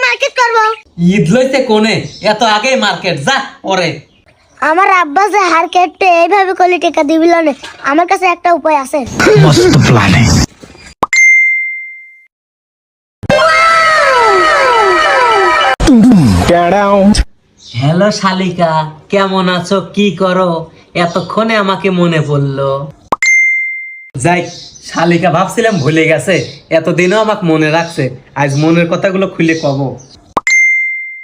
Market করব। ঈদ লইতে কোনে এত আগে মার্কেট যা পরে। আমার আব্বা যে হার কেটে এইভাবে করলে টাকা দিবিল না, আমার কাছে একটা উপায় আছে। मस्त प्लान है। হ্যালো শালিকা, কেমন আছো, কি করো? এতক্ষণে আমাকে মনে পড়লো। যাই, শালিকা ভাবছিলাম ভুলে গেছে, এতদিনও আমাকে মনে রাখছে। আজ মনের কথাগুলো খুলে কব।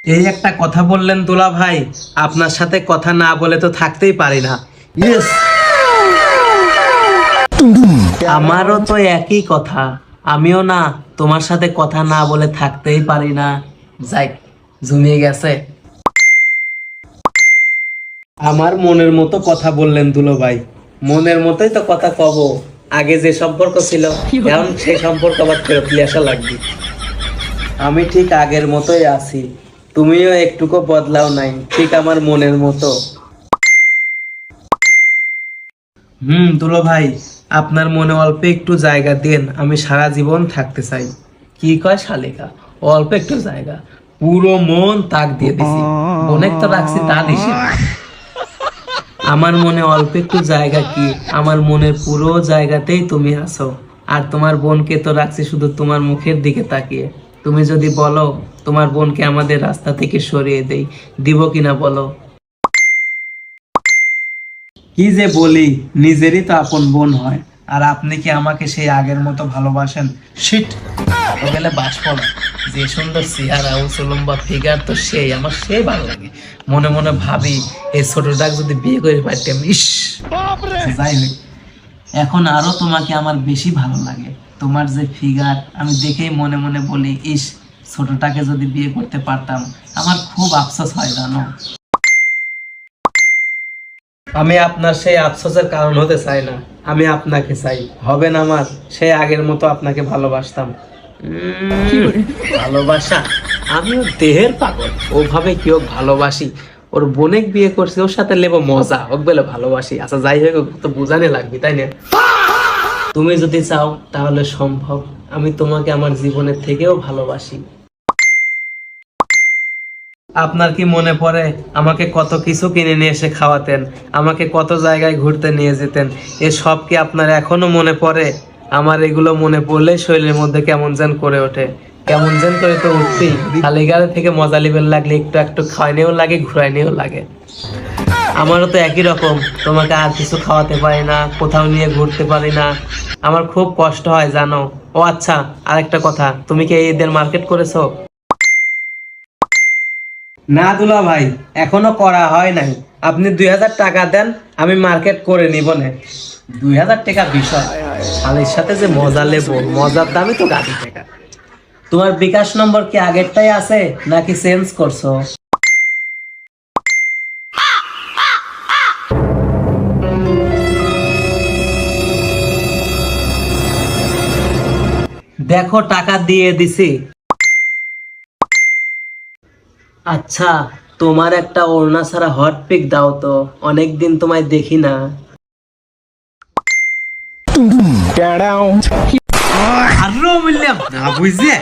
এই একটা কথা বললেন দুলা ভাই, আপনার সাথে কথা না বলে তো থাকতেই পারি না। ইয়েস, আমারও তো একই কথা, আমিও না তোমার সাথে কথা না বলে থাকতেই পারি না। যাই, জমিয়ে গেছে। আমার মনের মতো কথা বললেন দুলো ভাই, মনের মতোই তো কথা কব। আগে যে সম্পর্ক ছিল এখন সেই সম্পর্ক আবার ফেরত নিয়ে আসা লাগবে। আমি ঠিক আগের মতোই আছি, তুমিও একটুকু বদলাও নাই, ঠিক আমার মনের মতো। দুলো ভাই, আপনার মনে অল্প একটু জায়গা দেন, আমি সারা জীবন থাকতে চাই। কি কয় শালিকা, অল্প একটু জায়গা? পুরো মন তাক দিয়ে দিছি, অনেক তো রাখছি তা দিছি না। আমার মনে অল্প একটু জায়গা কি, আমার মনের পুরো জায়গাতেই তুমি আছো। আর তোমার বোনকে তো রাখছি শুধু তোমার মুখের দিকে তাকিয়ে। তুমি যদি বলো তোমার বোনকে আমাদের রাস্তা থেকে সরিয়ে দেই, দিব কিনা বলো? কি যে বলি, নিজেরই তো আপন বোন হয়। আর আপনি কি আমাকে সেই আগের মতো ভালোবাসেন? শিট, গেলে বাসবো না। যে সুন্দর চেহারা, উঁচুলম্বা ফিগার, তো সেই আমার সেই ভালো লাগে। মনে মনে ভাবি এই ছোটটাক যদি বিয়ে করে পারতাম। ইস, যাই হোক, এখন আরো তোমাকে আমার বেশি ভালো লাগে। তোমার যে ফিগার, আমি দেখেই মনে মনে বলি, ইস, ছোটটাকে যদি বিয়ে করতে পারতাম। আমার খুব আফসোস হয় জানো। আমি আপনার সেই আফসোসের কারণ হতে চাই না, আমি আপনাকে চাই। হবে না আমার সেই আগের মতো আপনাকে ভালোবাসতাম। ভালোবাসা, আমিও দেহের পাগল, ওভাবে কেউ ভালোবাসি। ওর বোনেক বিয়ে করছে, ওর সাথে লেবো মজা, হোক বলে ভালোবাসি। আচ্ছা যাই হোক, তো বোঝানে লাগবে তাই না? তুমি যদি চাও তাহলে সম্ভব। আমি তোমাকে আমার জীবনের থেকেও ভালোবাসি। আপনার কি মনে পড়ে আমাকে কত কিছু কিনে নিয়ে এসে খাওয়াতেন, আমাকে কত জায়গায় ঘুরতে নিয়ে যেতেন? এসব কি আপনার এখনো মনে পড়ে? আমার এগুলো মনে পড়লেই শরীরের মধ্যে কেমন যেন করে ওঠে। কেমন যেন করে তো উঠতেই, শালিগারে থেকে মজা লিবেন লাগলে একটু একটু খাওয়াইনেও লাগে, ঘুরাইনেও লাগে। আমারও তো একই রকম, তোমাকে আর কিছু খাওয়াতে পারি না, কোথাও নিয়ে ঘুরতে পারি না, আমার খুব কষ্ট হয় জানো। ও আচ্ছা, আরেকটা কথা, তুমি কি এই ঈদের মার্কেট করেছো? না দুলা ভাই, এখনো করা হয় নাই। আপনি 2000 টাকা দেন, আমি মার্কেট করে নিব না। 2000 টাকা বিষয়, শালির সাথে যে মজা লেবো, মজার দামই তো গাড়ি টাকা। তোমার বিকাশ নম্বর কি আগেরটাই আছে নাকি চেঞ্জ করছো? দেখো টাকা দিয়ে দিছি। আচ্ছা, তোমার একটা ওড়না ছাড়া হট পিক দাও তো, অনেকদিন তোমায় দেখি না। আরো বললাম না বুঝে।